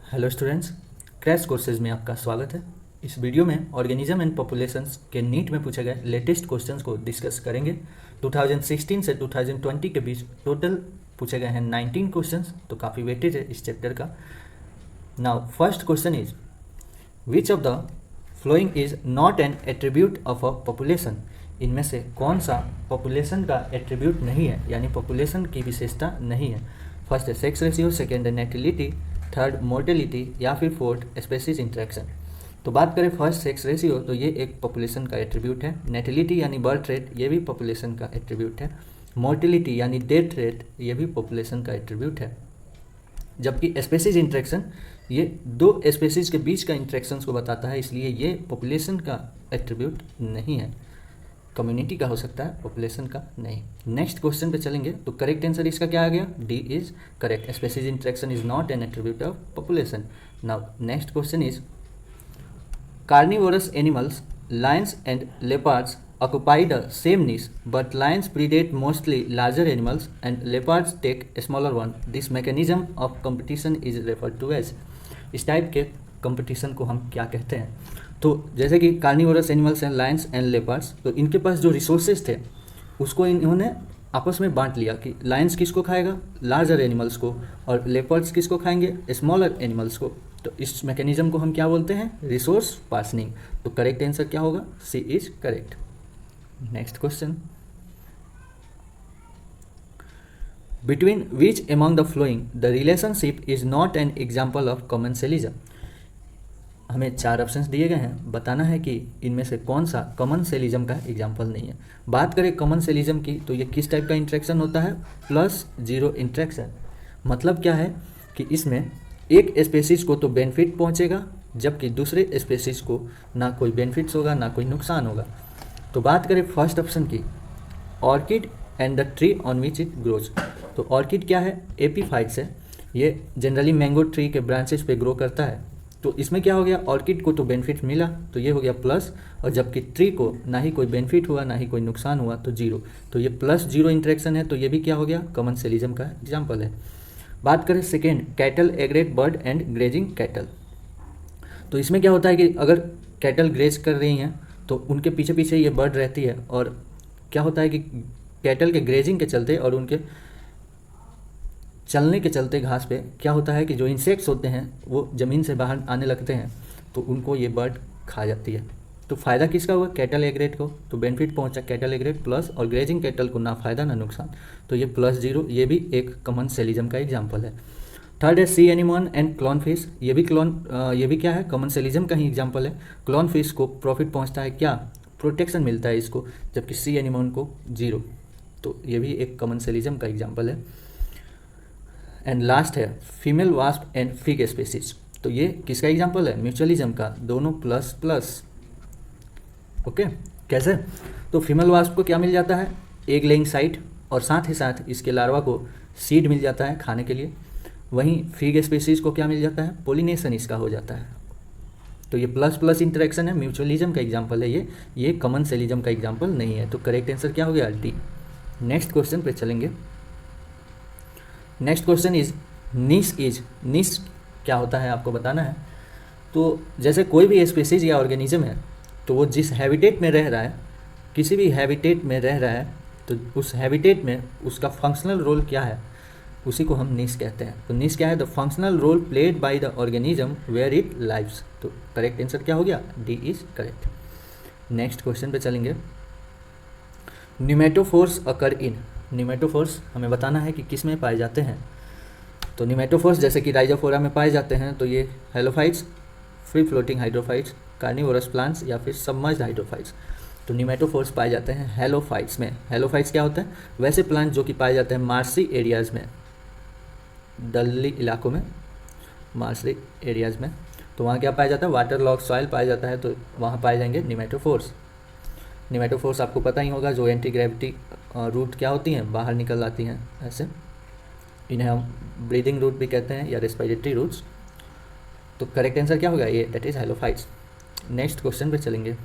Hello students, crash courses में आपका स्वागत है। इस वीडियो में ऑर्गेनिज्म एंड पॉपुलेशंस के नीट में पूछे गए लेटेस्ट क्वेश्चंस को डिस्कस करेंगे। 2016 से 2020 के बीच टोटल पूछे गए हैं 19 क्वेश्चंस, तो काफ़ी वेटेज है इस चैप्टर का। Now first question is which of the following is not N attribute of a population. इनमें से कौन सा पॉपुलेशन का एट्रीब्यूट नहीं है, यानी पॉपुलेशन की विशेषता नहीं है। फर्स्ट है सेक्स रेशियो, सेकेंड है नेटिलिटी, थर्ड मोर्टेलिटी या फिर फोर्थ स्पेसीज इंटरेक्शन। तो बात करें फर्स्ट सेक्स रेशियो, तो ये एक पॉपुलेशन का एट्रीब्यूट है। नेटिलिटी यानी बर्थ रेट, ये भी पॉपुलेशन का एट्रीब्यूट है। मोर्टेलिटी यानी डेथ रेट, ये भी पॉपुलेशन का एट्रीब्यूट है। जबकि स्पेसीज इंटरेक्शन ये दो स्पेसीज के बीच का इंटरेक्शंस को बताता है, इसलिए ये पॉपुलेशन का एट्रीब्यूट नहीं है। कम्युनिटी का हो सकता है, पॉपुलेशन का नहीं। नेक्स्ट क्वेश्चन पे चलेंगे, तो करेक्ट आंसर इसका क्या आ गया? D is correct. Species interaction is not N attribute of population. Now next question is carnivorous animals Lions and leopards occupy the same niche, but lions predate mostly larger animals and leopards take a smaller one. This mechanism of competition is referred to as. इस type के competition को हम क्या कहते हैं? तो जैसे कि कार्निवोरस एनिमल्स हैं लायंस एंड लेपर्ड्स, तो इनके पास जो रिसोर्सेज थे उसको इन्होंने आपस में बांट लिया कि लायंस किसको खाएगा, लार्जर एनिमल्स को, और लेपर्ड्स किसको खाएंगे, स्मॉलर एनिमल्स को। तो इस मैकेनिज्म को हम क्या बोलते हैं? Resource partitioning. तो करेक्ट आंसर क्या होगा? C is correct. Next question, between which among the following the relationship is not an example of commensalism. हमें चार ऑप्शंस दिए गए हैं, बताना है कि इनमें से कौन सा कॉमनसेलिज्म का एग्जाम्पल नहीं है। बात करें कॉमनसेलिज्म की, तो ये किस टाइप का इंट्रैक्शन होता है? Plus zero interaction. मतलब क्या है कि इसमें एक स्पेसीज को तो बेनिफिट पहुंचेगा, जबकि दूसरे स्पेसीज को ना कोई बेनिफिट्स होगा ना कोई नुकसान होगा। तो बात करें फर्स्ट ऑप्शन की, orchid and the tree on which it grows. तो ऑर्किड क्या है? एपीफाइट्स है। ये जनरली मैंगो ट्री के ब्रांचेस पे ग्रो करता है। तो इसमें क्या हो गया? ऑर्किड को तो बेनिफिट मिला, तो ये हो गया प्लस, और जबकि ट्री को ना ही कोई बेनिफिट हुआ ना ही कोई नुकसान हुआ, तो जीरो। तो ये प्लस जीरो इंटरेक्शन है, तो ये भी क्या हो गया? कॉमनसेलिज्म का एग्जाम्पल है। बात करें second, cattle एग्रेट bird and grazing cattle. तो इसमें क्या होता है कि अगर कैटल ग्रेज कर रही हैं तो उनके पीछे पीछे ये बर्ड रहती है, और क्या होता है कि कैटल के ग्रेजिंग के चलते और उनके चलने के चलते घास पे क्या होता है कि जो इंसेक्ट्स होते हैं वो ज़मीन से बाहर आने लगते हैं, तो उनको ये बर्ड खा जाती है। तो फ़ायदा किसका हुआ? कैटल एग्रेट को तो बेनिफिट पहुंचा कैटल एग्रेट प्लस, और ग्रेजिंग कैटल को ना फ़ायदा ना नुकसान, तो ये प्लस जीरो। ये भी एक कॉमनसेलिज्म का एग्जाम्पल है। थर्ड है सी एनिमोन एंड क्लॉन फिश। ये भी क्या है? कॉमनसेलिज्म का ही एग्जाम्पल है। क्लॉन फिश को प्रॉफिट पहुंचता है, क्या प्रोटेक्शन मिलता है इसको, जबकि सी एनिमोन को जीरो। तो ये भी एक कॉमनसेलिज्म का एग्जाम्पल है। एंड लास्ट है female wasp and fig species. तो ये किसका एग्जाम्पल है? म्यूचुअलिज्म का, दोनों प्लस प्लस। ओके, कैसे? तो फीमेल वास्प को क्या मिल जाता है? एग लेइंग साइट, और साथ ही साथ इसके लार्वा को सीड मिल जाता है खाने के लिए। वहीं फिग स्पेसीज को क्या मिल जाता है? पोलिनेशन इसका हो जाता है। तो ये प्लस प्लस इंटरेक्शन है, म्यूचुअलिज्म का एग्जाम्पल है ये कॉमनसेलिज्म का एग्जाम्पल नहीं है। तो करेक्ट आंसर क्या हो गया? डी। नेक्स्ट क्वेश्चन पे चलेंगे। नेक्स्ट क्वेश्चन इज निश क्या होता है आपको बताना है। तो जैसे कोई भी स्पेसीज या ऑर्गेनिज्म है, तो वो जिस हैबिटेट में रह रहा है, किसी भी हैबिटेट में रह रहा है, तो उस हैबिटेट में उसका फंक्शनल रोल क्या है, उसी को हम निश कहते हैं। तो निश क्या है? The functional role played by the organism where it lives. तो करेक्ट आंसर क्या हो गया? D is correct. Next question पे चलेंगे। न्यूमेटोफोर्स अकर इन। न्यूमेटोफोर्स हमें बताना है कि किस में पाए जाते हैं। तो न्यूमेटोफोर्स जैसे कि राइजोफोरा में पाए जाते हैं, तो ये halophytes, free floating hydrophytes, carnivorous plants या फिर सबमर्ज्ड हाइड्रोफाइट्स। तो न्यूमेटोफोर्स पाए जाते हैं हेलोफाइट्स में। हेलोफाइट्स क्या होता है? वैसे प्लांट जो कि पाए जाते हैं मार्सी एरियाज़ में, दलदली इलाकों में, मार्सी एरियाज़ में। तो वहाँ क्या पाया जाता है? वाटर लॉक सॉइल पाया जाता है, तो वहाँ पाए जाएंगे न्यूमेटोफोर्स। न्यूमेटोफोर्स आपको पता ही होगा, जो एंटी ग्रेविटी रूट क्या होती हैं, बाहर निकल आती हैं ऐसे। इन्हें हम ब्रीदिंग रूट भी कहते हैं या रेस्पिरेटरी रूट्स। तो करेक्ट आंसर क्या होगा? ये, that is halophytes. Next question पे चलेंगे।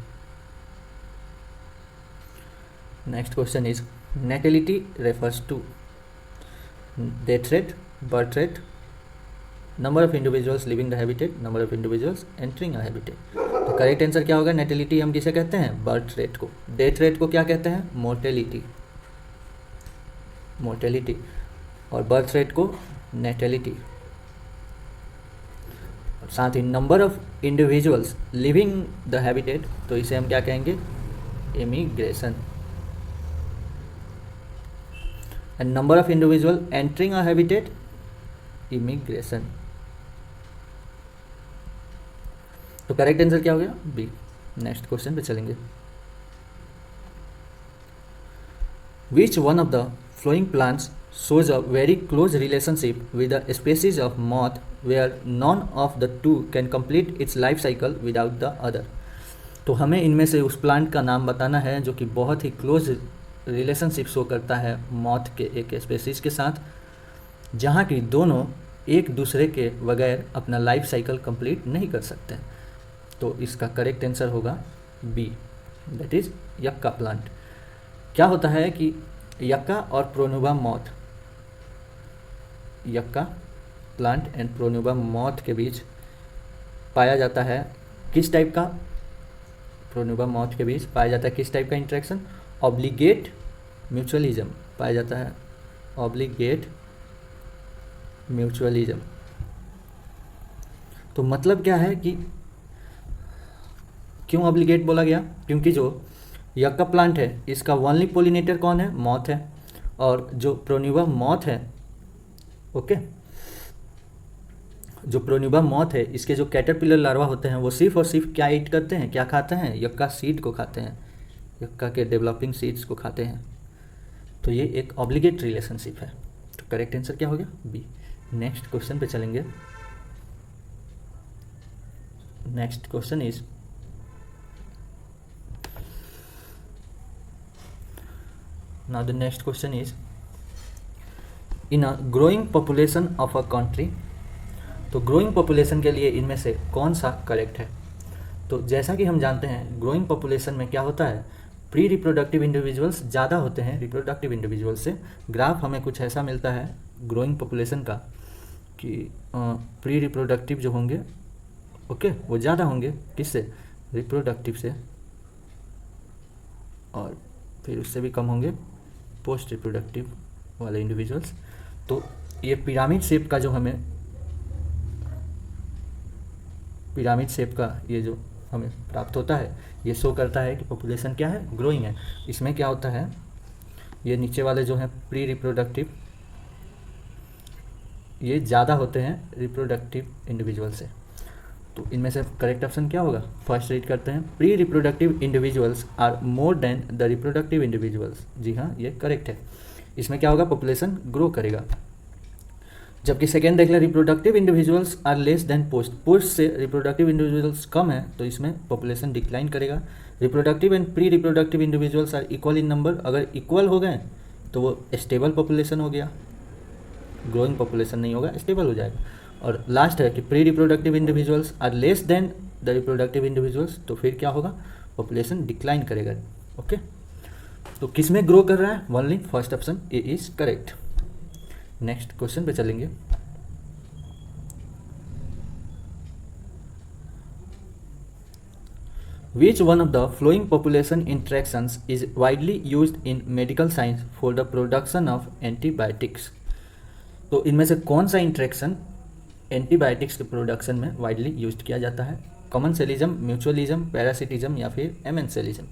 Next question is natality refers to death rate, birth rate, number of individuals leaving the habitat, number of individuals entering a habitat. तो correct answer क्या होगा? Natality हम किसे कहते हैं? बर्थ रेट को। डेथ रेट को क्या कहते हैं? Mortality, mortality. और बर्थ रेट को नेटेलिटी। साथ ही number of individuals leaving the habitat, तो इसे हम क्या कहेंगे? Immigration. And number of individual entering a habitat, immigration. तो करेक्ट आंसर क्या हो गया? बी। नेक्स्ट क्वेश्चन पे चलेंगे। Which one of the flowing plants shows a very close relationship with a species of moth where none of the two can complete its life cycle without the other। तो हमें इनमें से उस plant का नाम बताना है जो कि बहुत ही क्लोज रिलेशनशिप शो करता है मॉथ के एक स्पेसीज के साथ, जहाँ की दोनों एक दूसरे के बगैर अपना लाइफ साइकिल कंप्लीट नहीं कर सकते। तो इसका करेक्ट आंसर होगा B, that is yucca plant. क्या होता है कि यक्का और pronuba moth, yucca plant and pronuba moth के बीच पाया जाता है किस टाइप का? प्रोनुबा मॉथ के बीच पाया जाता है किस टाइप का इंटरेक्शन? ऑब्लिगेट म्यूचुअलिज्म पाया जाता है, ऑब्लिगेट म्यूचुअलिज्म। तो मतलब क्या है कि क्यों ऑब्लिगेट बोला गया? क्योंकि जो यक्का प्लांट है इसका ओनली पोलिनेटर कौन है? मॉथ है। और जो प्रोन्यूबा मॉथ है, ओके, जो प्रोन्यूबा मॉथ है इसके जो कैटरपिलर लार्वा होते हैं वो सिर्फ और सिर्फ क्या ईट करते हैं? क्या खाते हैं? यक्का सीड को खाते हैं, यक्का के डेवलपिंग सीड्स को खाते हैं। तो ये एक ऑब्लिगेट रिलेशनशिप है। तो करेक्ट आंसर क्या हो गया? बी। नेक्स्ट क्वेश्चन पे चलेंगे। Next question is now the next question is in a growing population of a country। तो ग्रोइंग पॉपुलेशन के लिए इनमें से कौन सा करेक्ट है? तो जैसा कि हम जानते हैं ग्रोइंग पॉपुलेशन में क्या होता है? प्री रिप्रोडक्टिव इंडिविजुअल्स ज़्यादा होते हैं रिप्रोडक्टिव इंडिविजुअल से। ग्राफ हमें कुछ ऐसा मिलता है ग्रोइंग पॉपुलेशन का कि प्री रिप्रोडक्टिव जो होंगे, ओके, वो ज़्यादा होंगे किससे? रिप्रोडक्टिव से, और फिर उससे भी कम होंगे पोस्ट रिप्रोडक्टिव वाले इंडिविजुअल्स। तो ये पिरामिड शेप का जो हमें पिरामिड शेप का ये जो हमें प्राप्त होता है ये शो करता है कि पॉपुलेशन क्या है? ग्रोइंग है। इसमें क्या होता है? ये नीचे वाले जो हैं प्री रिप्रोडक्टिव, ये ज़्यादा होते हैं रिप्रोडक्टिव इंडिविजुअल से। तो इनमें से करेक्ट ऑप्शन क्या होगा? फर्स्ट रीड करते हैं, pre reproductive individuals are more than the reproductive individuals. जी हाँ, ये करेक्ट है। इसमें क्या होगा? पॉपुलेशन ग्रो करेगा। जबकि सेकेंड देख लें, reproductive individuals are less than post. Post से रिप्रोडक्टिव इंडिविजुअल्स कम है तो इसमें पॉपुलेशन डिक्लाइन करेगा। Reproductive and pre reproductive individuals are equal in number. अगर इक्वल हो गए तो वो स्टेबल पॉपुलेशन हो गया, ग्रोइंग पॉपुलेशन नहीं होगा, स्टेबल हो जाएगा। और लास्ट है कि pre reproductive individuals are less than the reproductive individuals, तो फिर क्या होगा? पॉपुलेशन डिक्लाइन करेगा। ओके, तो किस में ग्रो कर रहा है? Only first option A is correct. Next question पे चलेंगे। Which one of the flowing population interactions is widely used in medical science for the production of antibiotics? तो इनमें से कौन सा इंट्रैक्शन एंटीबायोटिक्स के प्रोडक्शन में वाइडली यूज किया जाता है? कॉमनसेलिज्म, म्यूचुअलिज्म, पैरासिटिज्म या फिर एमेंसेलिज्म।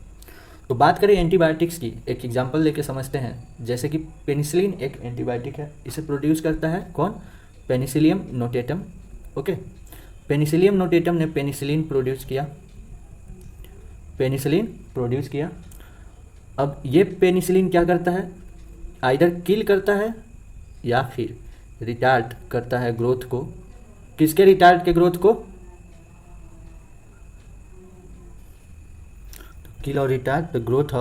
तो बात करें एंटीबायोटिक्स की, एक एग्जांपल लेके समझते हैं। जैसे कि पेनिसिलिन एक एंटीबायोटिक है, इसे प्रोड्यूस करता है कौन? Penicillium notatum. Okay, Penicillium notatum ने पेनिसिलिन प्रोड्यूस किया, पेनिसिलिन प्रोड्यूस किया। अब ये पेनिसिलिन क्या करता है? आइदर किल करता है या फिर रिटार्ड करता है ग्रोथ को। किसके रिटार्ड के ग्रोथ को? किल और retard the growth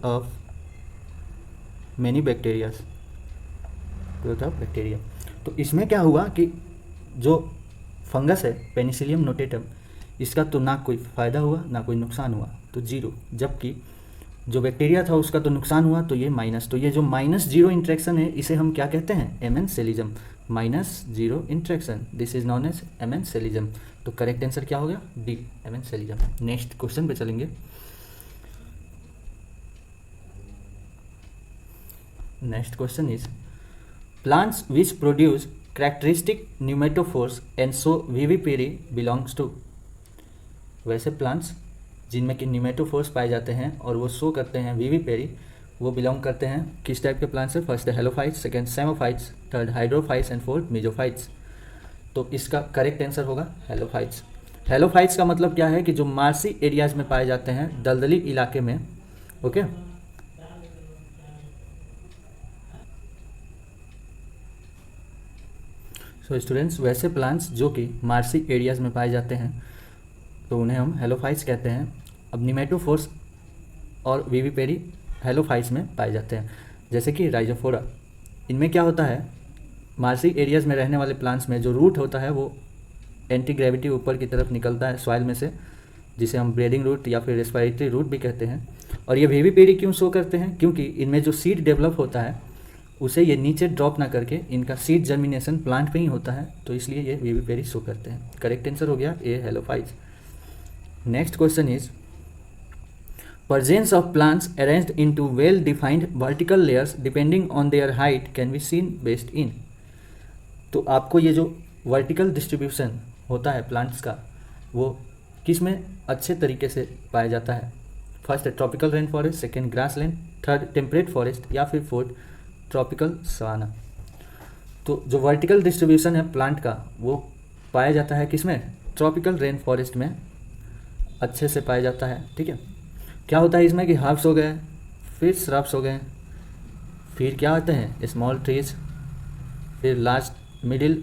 of many bacteria, growth of bacteria. तो इसमें क्या हुआ कि जो फंगस है पेनिसिलियम नोटेटम, इसका तो ना कोई फ़ायदा हुआ ना कोई नुकसान हुआ, तो जीरो। जबकि जो बैक्टीरिया था उसका तो नुकसान हुआ, तो ये माइनस। तो ये जो -0 इंट्रैक्शन है इसे हम क्या कहते हैं? Amensalism. -0 interaction, this is known as amensalism. तो करेक्ट आंसर क्या हो गया? डी, एमेंसेलिज्म। नेक्स्ट क्वेश्चन पे चलेंगे। Next question is plants which produce characteristic pneumatophores and so vivipary belongs to। वैसे प्लांट्स जिनमें कि न्यूमेटोफोर्स पाए जाते हैं और वो शो करते हैं विविपेरी, वो बिलोंग करते हैं किस टाइप के प्लांट्स से? First halophytes, second psammophytes, third hydrophytes and fourth mesophytes. तो इसका करेक्ट आंसर होगा हेलोफाइट्स। हेलोफाइट्स का मतलब क्या है कि जो मार्सी एरियाज में पाए जाते हैं, दलदली इलाके में। ओके, सो स्टूडेंट्स, वैसे प्लांट्स जो कि मार्सी एरियाज में पाए जाते हैं तो उन्हें हम हेलोफाइट्स कहते हैं। अब निमेटोफोर्स और विविपेरी हेलोफाइट्स में पाए जाते हैं, जैसे कि राइजोफोरा। इनमें क्या होता है, मार्सी एरियाज में रहने वाले प्लांट्स में जो रूट होता है वो एंटी ग्रेविटी ऊपर की तरफ निकलता है सॉइल में से, जिसे हम ब्रीडिंग रूट या फिर रेस्पिरेटरी रूट भी कहते हैं। और ये विविपेरी क्यों शो करते हैं? क्योंकि इनमें जो सीड डेवलप होता है उसे ये नीचे ड्रॉप ना करके इनका सीड जर्मिनेशन प्लांट में ही होता है, तो इसलिए ये विविपेरी शो करते हैं। करेक्ट आंसर हो गया A, halophytes. Next question is presence of plants arranged into well defined vertical layers depending on their height can be seen best in। तो आपको ये जो वर्टिकल डिस्ट्रीब्यूशन होता है प्लांट्स का, वो किस में अच्छे तरीके से पाया जाता है? फर्स्ट है tropical rain forest, second grassland, third temperate forest या फिर फोर्थ ट्रॉपिकल सवाना। तो जो वर्टिकल डिस्ट्रीब्यूशन है प्लांट का वो पाया जाता है किस में? ट्रॉपिकल रेन फॉरेस्ट में अच्छे से पाया जाता है। ठीक है, क्या होता है इसमें कि हर्ब्स हो गए, फिर श्रब्स हो गए, फिर क्या होते हैं स्मॉल ट्रीज, फिर लार्ज मिडिल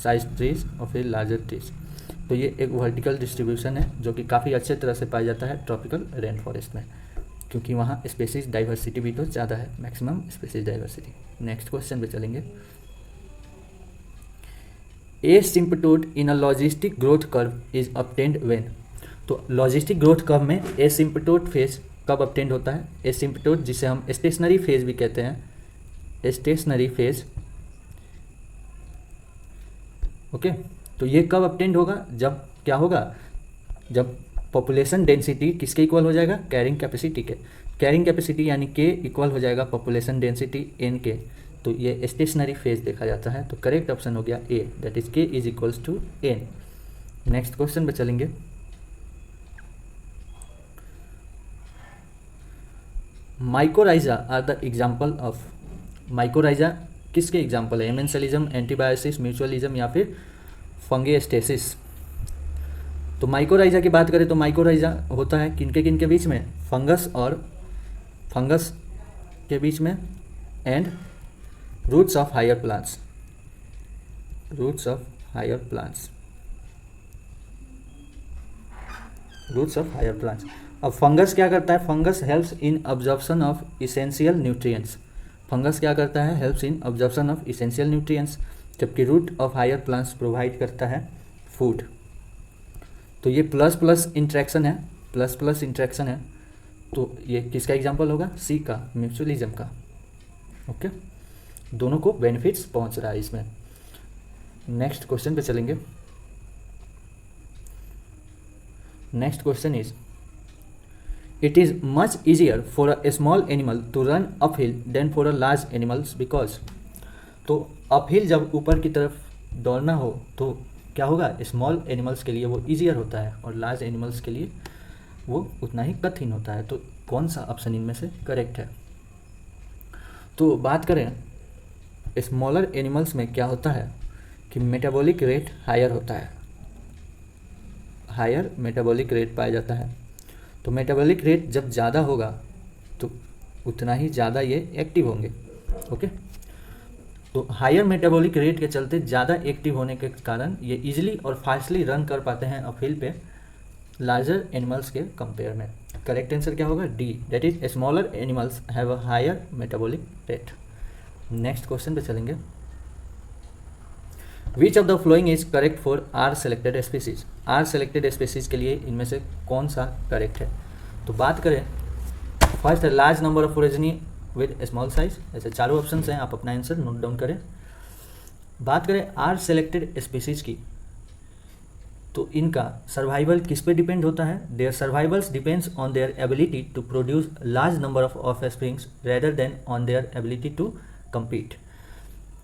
साइज ट्रीज और फिर लार्जर ट्रीज। तो ये एक वर्टिकल डिस्ट्रीब्यूशन है जो कि काफ़ी अच्छे तरह से पाया जाता है ट्रॉपिकल रेन फॉरेस्ट में, क्योंकि वहाँ स्पेसीज डाइवर्सिटी भी तो ज़्यादा है, maximum species diversity. Next question पे चलेंगे। Asymptote in a logistic growth curve is obtained when. तो लॉजिस्टिक ग्रोथ कर्व में एसिम्पटोट फेज कब ऑब्टेन्ड होता है? एसिम्पटोट जिसे हम स्टेशनरी फेज भी कहते हैं, स्टेशनरी फेज। ओके, तो ये कब ऑब्टेन्ड होगा? जब क्या होगा? जब पॉपुलेशन डेंसिटी किसके इक्वल हो जाएगा? कैरिंग कैपेसिटी के। कैरिंग कैपेसिटी यानी के इक्वल हो जाएगा पॉपुलेशन डेंसिटी एन के। तो ये स्टेशनरी फेज देखा जाता है। तो करेक्ट ऑप्शन हो गया A, that is K is equals to N. Next question पे चलेंगे। Mycorrhiza are the example of. Mycorrhiza किसके एग्जाम्पल है? एमेंसेलिज्म, एंटीबायोसिस, म्यूचुअलिज्म या फिर फंगीस्टेसिस। तो माइकोराइजा की बात करें तो माइकोराइजा होता है किनके के बीच में? फंगस और फंगस के बीच में, and roots of higher plants, roots of higher plants, roots of higher plants. अब फंगस क्या करता है? Fungus helps in absorption of essential nutrients. Fungus क्या करता है? Helps in absorption of essential nutrients, जबकि root of higher plants provide करता है फूड। तो ये प्लस प्लस इंट्रैक्शन है, प्लस प्लस इंट्रैक्शन है। तो ये किसका एग्जाम्पल होगा? सी का, म्यूचुअलिज्म का। ओके, दोनों को बेनिफिट्स पहुंच रहा है इसमें। नेक्स्ट क्वेश्चन पे चलेंगे। Next question is it is much easier for a small animal to run uphill than for a large animals because. तो अपहिल जब ऊपर की तरफ दौड़ना हो तो क्या होगा? स्मॉल एनिमल्स के लिए वो ईजियर होता है और लार्ज एनिमल्स के लिए वो उतना ही कठिन होता है। तो कौन सा ऑप्शन इनमें से करेक्ट है? तो बात करें स्मॉलर एनिमल्स में क्या होता है कि मेटाबॉलिक रेट हायर होता है, हायर मेटाबॉलिक रेट पाया जाता है। तो मेटाबॉलिक रेट जब ज़्यादा होगा तो उतना ही ज़्यादा ये एक्टिव होंगे। ओके, तो हायर मेटाबॉलिक रेट के चलते ज़्यादा एक्टिव होने के कारण ये इजीली और फास्टली रन कर पाते हैं अपहिल पे लार्जर एनिमल्स के कंपेयर में। करेक्ट आंसर क्या होगा? D, that is smaller animals have a higher metabolic rate. Next question पे चलेंगे। Which of the following is correct for r selected species. R selected species के लिए इनमें से कौन सा करेक्ट है? तो बात करें फर्स्ट है large number of progeny with small size. ऐसे चारों ऑप्शन हैं, आप अपना आंसर नोट डाउन करें। बात करें आर सेलेक्टेड स्पीसीज की, तो इनका सर्वाइवल किस पे डिपेंड होता है? Their survivals depends on their ability to produce large number of offsprings rather than on their ability to compete.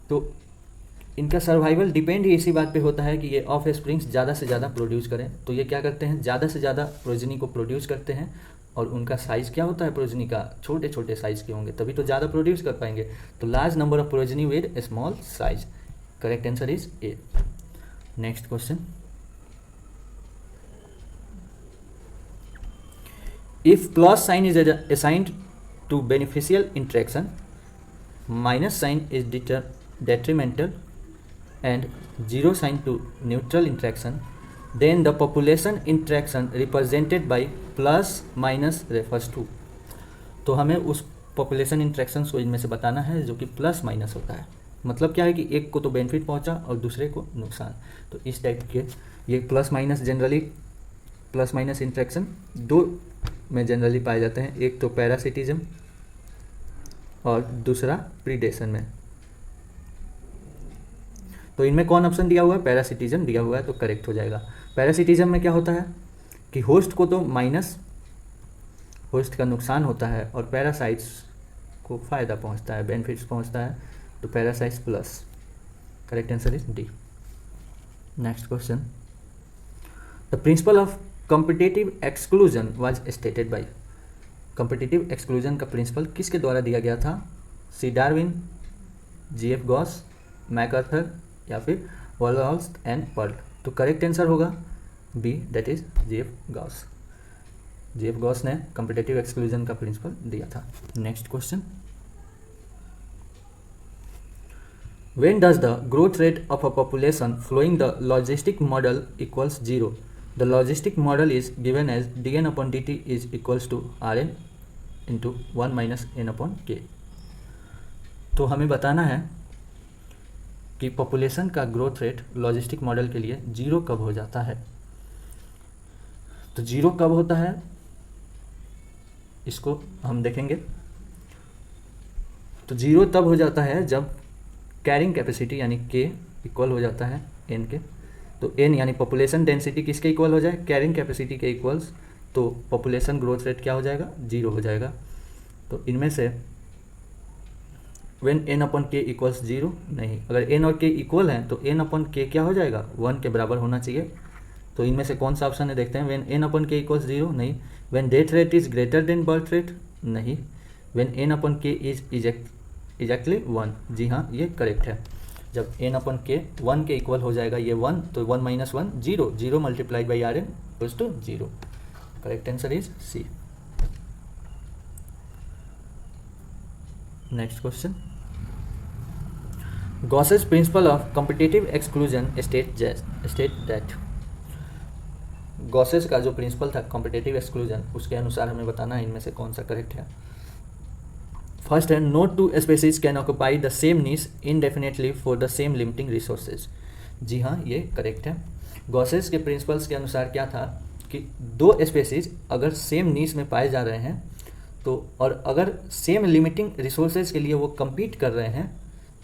तो इनका सर्वाइवल डिपेंड ही इसी बात पे होता है कि ये ऑफ स्प्रिंग्स ज़्यादा से ज़्यादा प्रोड्यूस करें। तो ये क्या करते हैं? ज़्यादा से ज़्यादा प्रोजनी को प्रोड्यूस करते हैं, और उनका साइज़ क्या होता है प्रोजनी का? छोटे छोटे साइज़ के होंगे, तभी तो ज़्यादा प्रोड्यूस कर पाएंगे। तो large number of progeny with small size. Correct answer is a. Next question, if plus sign is assigned to beneficial interaction, minus sign is detrimental, and zero sign to neutral interaction, then the population interaction represented by plus minus refers to। तो हमें उस population interactions को इनमें से बताना है जो कि प्लस माइनस होता है। मतलब क्या है कि एक को तो बेनिफिट पहुंचा और दूसरे को नुकसान। तो इस टाइप के ये plus minus generally plus minus interaction दो में जनरली पाए जाते हैं, एक तो पैरासिटिज्म और दूसरा प्रीडेशन में। तो इनमें कौन ऑप्शन दिया हुआ है? पैरासिटिज्म दिया हुआ है, तो करेक्ट हो जाएगा। पैरासिटिज्म में क्या होता है कि होस्ट को तो माइनस, होस्ट का नुकसान होता है, और पैरासाइट्स को फ़ायदा पहुंचता है, बेनिफिट्स पहुंचता है, तो parasites plus. Correct answer is D. Next question, the principle of competitive exclusion was stated by. Competitive exclusion का प्रिंसिपल किसके द्वारा दिया गया था? C Darwin, G F. Gause, MacArthur, या फिर वॉलहॉल्स एंड पर्ल। तो करेक्ट आंसर होगा B, that is G F. Gause. G F. Gause ने कॉम्पिटिटिव एक्सक्लूजन का प्रिंसिपल दिया था। Next question, when does the growth rate of a population following the logistic model equals 0? The logistic model is given as dn upon dt is equals to rn into 1 minus n upon k। तो हमें बताना है कि population का growth rate logistic model के लिए zero कब हो जाता है। तो जीरो कब होता है इसको हम देखेंगे। तो जीरो तब हो जाता है जब कैरिंग कैपेसिटी यानी k इक्वल हो जाता है n के। तो n यानी पॉपुलेशन डेंसिटी किसके इक्वल हो जाए? कैरिंग कैपेसिटी के इक्वल्स। तो पॉपुलेशन ग्रोथ रेट क्या हो जाएगा? जीरो हो जाएगा। तो इनमें से when n upon k equals zero नहीं, अगर n और k इक्वल हैं तो n अपॉन k क्या हो जाएगा? 1 के बराबर होना चाहिए। तो इनमें से कौन सा ऑप्शन है देखते हैं। When n upon k equals zero नहीं, when death rate is greater than birth rate नहीं, when n upon k is exactly 1। जी हाँ, ये करेक्ट है। जब n अपन के 1 के इक्वल हो जाएगा ये 1, तो 1 minus 1 zero, zero multiplied by R N equals to zero. Correct answer is C. Next question, Gause's principle of competitive exclusion state that. Gause's का जो प्रिंसिपल था कॉम्पिटिटिव एक्सक्लूजन, उसके अनुसार हमें बताना है इनमें से कौन सा करेक्ट है। फर्स्ट है, no two species can occupy the same niche indefinitely for the same limiting resources. जी हाँ, ये करेक्ट है। गॉसेस के प्रिंसिपल्स के अनुसार क्या था कि दो स्पेसीज अगर सेम नीश में पाए जा रहे हैं तो, और अगर सेम लिमिटिंग रिसोर्सेज के लिए वो compete कर रहे हैं,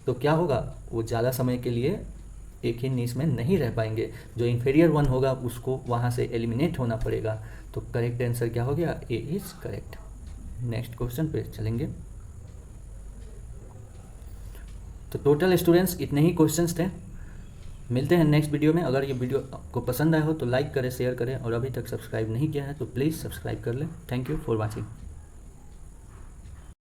तो क्या होगा? वो ज़्यादा समय के लिए एक ही नीश में नहीं रह पाएंगे। जो इन्फीरियर वन होगा उसको वहाँ से एलिमिनेट होना पड़ेगा। तो करेक्ट आंसर क्या हो गया? ए इज करेक्ट। नेक्स्ट क्वेश्चन पे चलेंगे। तो टोटल स्टूडेंट्स इतने ही क्वेश्चंस थे। मिलते हैं नेक्स्ट वीडियो में। अगर ये वीडियो आपको पसंद आया हो तो लाइक करें, शेयर करें, और अभी तक सब्सक्राइब नहीं किया है तो प्लीज़ सब्सक्राइब कर लें। Thank you for watching.